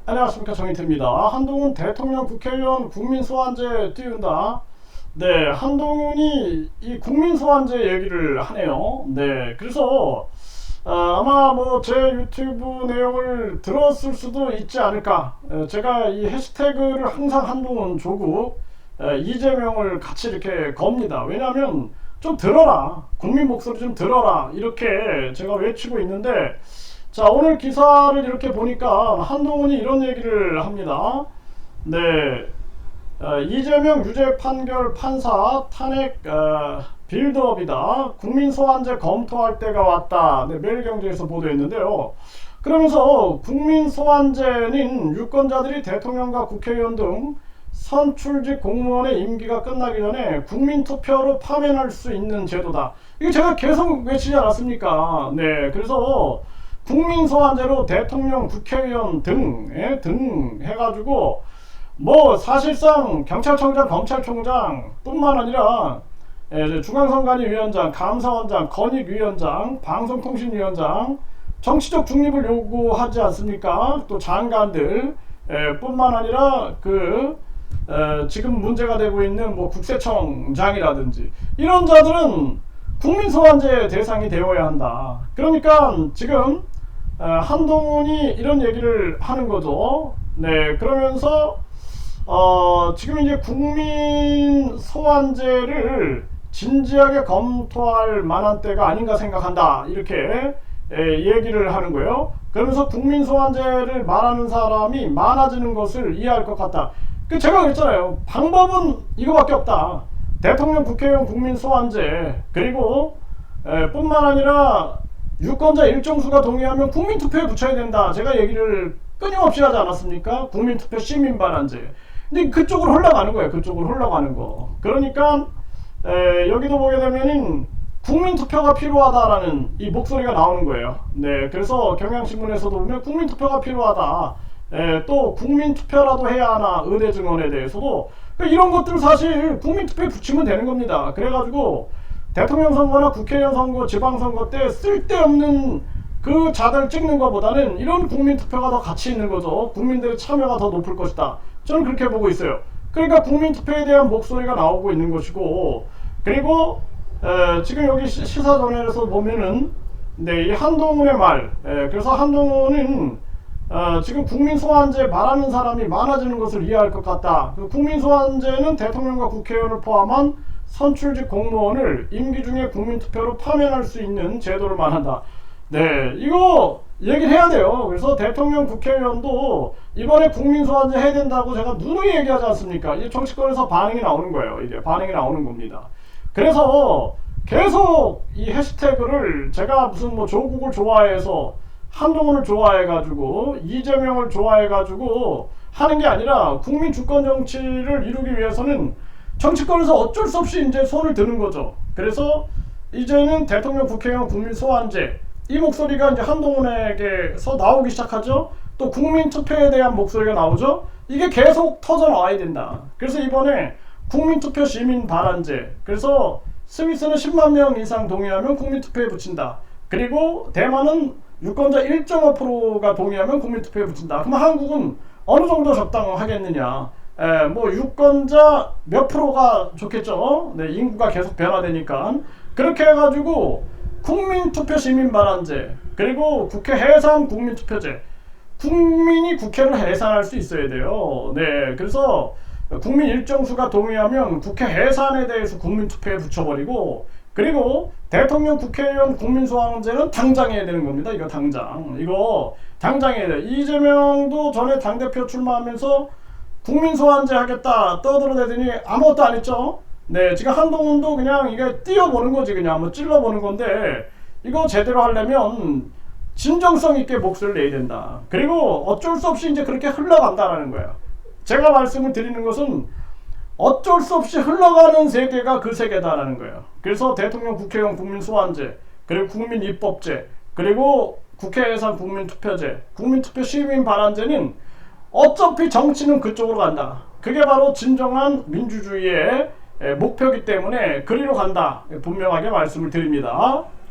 안녕하십니까, 정인태입니다. 한동훈 대통령 국회의원 국민소환제 띄운다. 네, 한동훈이 이 국민소환제 얘기를 하네요. 네, 그래서 아마 뭐 제 유튜브 내용을 들었을 수도 있지 않을까. 제가 이 해시태그를 항상 한동훈 조국 이재명을 같이 이렇게 겁니다. 왜냐하면 좀 들어라, 국민 목소리 좀 들어라, 이렇게 제가 외치고 있는데, 자, 오늘 기사를 이렇게 보니까 한동훈이 이런 얘기를 합니다. 네, 이재명 유죄 판결 판사 탄핵 빌드업이다. 국민 소환제 검토할 때가 왔다. 네, 매일경제에서 보도했는데요. 그러면서 국민 소환제는 유권자들이 대통령과 국회의원 등 선출직 공무원의 임기가 끝나기 전에 국민 투표로 파면할 수 있는 제도다. 이거 제가 계속 외치지 않았습니까? 네, 그래서 국민 소환제로 대통령, 국회의원 등 해가지고 뭐 사실상 경찰청장, 검찰총장 뿐만 아니라 중앙선관위위원장, 감사원장, 건익위원장, 방송통신위원장, 정치적 중립을 요구하지 않습니까? 또 장관들 뿐만 아니라 지금 문제가 되고 있는 뭐 국세청장이라든지 이런 자들은 국민소환제 대상이 되어야 한다. 그러니까 지금 한동훈이 이런 얘기를 하는 거죠. 네, 그러면서 지금 이제 국민 소환제를 진지하게 검토할 만한 때가 아닌가 생각한다. 이렇게 얘기를 하는 거예요. 그러면서 국민 소환제를 말하는 사람이 많아지는 것을 이해할 것 같다. 제가 그랬잖아요. 방법은 이거밖에 없다. 대통령, 국회의원 국민 소환제, 그리고 뿐만 아니라 유권자 일정수가 동의하면 국민투표에 붙여야 된다. 제가 얘기를 끊임없이 하지 않았습니까? 국민투표 시민반환제. 근데 그쪽으로 흘러가는 거예요. 그쪽으로 흘러가는 거. 그러니까 여기도 보게 되면은 국민투표가 필요하다라는 이 목소리가 나오는 거예요. 네, 그래서 경향신문에서도 보면 국민투표가 필요하다. 또 국민투표라도 해야 하나, 의대 증언에 대해서도 이런 것들 사실 국민투표에 붙이면 되는 겁니다. 그래가지고 대통령 선거나 국회의원 선거, 지방선거 때 쓸데없는 그 자들 찍는 것보다는 이런 국민투표가 더 가치 있는 거죠. 국민들의 참여가 더 높을 것이다. 저는 그렇게 보고 있어요. 그러니까 국민투표에 대한 목소리가 나오고 있는 것이고, 그리고 지금 여기 시사전에서 보면은 이 한동훈의 말, 그래서 한동훈은 지금 국민소환제 말하는 사람이 많아지는 것을 이해할 것 같다. 국민소환제는 대통령과 국회의원을 포함한 선출직 공무원을 임기 중에 국민투표로 파면할 수 있는 제도를 말한다. 네, 이거 얘기를 해야 돼요. 그래서 대통령, 국회의원도 이번에 국민소환제 해야 된다고 제가 누누이 얘기하지 않습니까? 이제 정치권에서 반응이 나오는 거예요. 이제 반응이 나오는 겁니다. 그래서 계속 이 해시태그를 제가 무슨 뭐 조국을 좋아해서 한동훈을 좋아해가지고 이재명을 좋아해가지고 하는 게 아니라 국민 주권 정치를 이루기 위해서는 정치권에서 어쩔 수 없이 이제 손을 드는 거죠. 그래서 이제는 대통령, 국회의원 국민 소환제 이 목소리가 이제 한동훈에게서 나오기 시작하죠. 또 국민 투표에 대한 목소리가 나오죠. 이게 계속 터져 나와야 된다. 그래서 이번에 국민 투표 시민 반환제. 그래서 스위스는 10만 명 이상 동의하면 국민 투표에 붙인다. 그리고 대만은 유권자 1.5%가 동의하면 국민 투표에 붙인다. 그럼 한국은 어느 정도 적당하겠느냐? 뭐 유권자 몇 프로가 좋겠죠. 네, 인구가 계속 변화되니까 그렇게 해가지고 국민투표 시민반환제 그리고 국회 해산 국민투표제. 국민이 국회를 해산할 수 있어야 돼요. 네, 그래서 국민 일정수가 동의하면 국회 해산에 대해서 국민투표에 붙여버리고, 그리고 대통령, 국회의원 국민소환제는 당장 해야 되는 겁니다. 이거 당장 해야 돼. 이재명도 전에 당대표 출마하면서 국민소환제 하겠다 떠들어대더니 아무것도 안 했죠. 네, 지금 한동훈도 그냥 이게 띄워보는 거지, 그냥 뭐 찔러보는 건데, 이거 제대로 하려면 진정성 있게 목소리를 내야 된다. 그리고 어쩔 수 없이 이제 그렇게 흘러간다라는 거야. 제가 말씀을 드리는 것은 어쩔 수 없이 흘러가는 세계가 그 세계다라는 거예요. 그래서 대통령, 국회의원 국민소환제, 그리고 국민입법제, 그리고 국회 예산 국민투표제, 국민투표 시민반환제는 어차피 정치는 그쪽으로 간다. 그게 바로 진정한 민주주의의 목표이기 때문에 그리로 간다. 분명하게 말씀을 드립니다.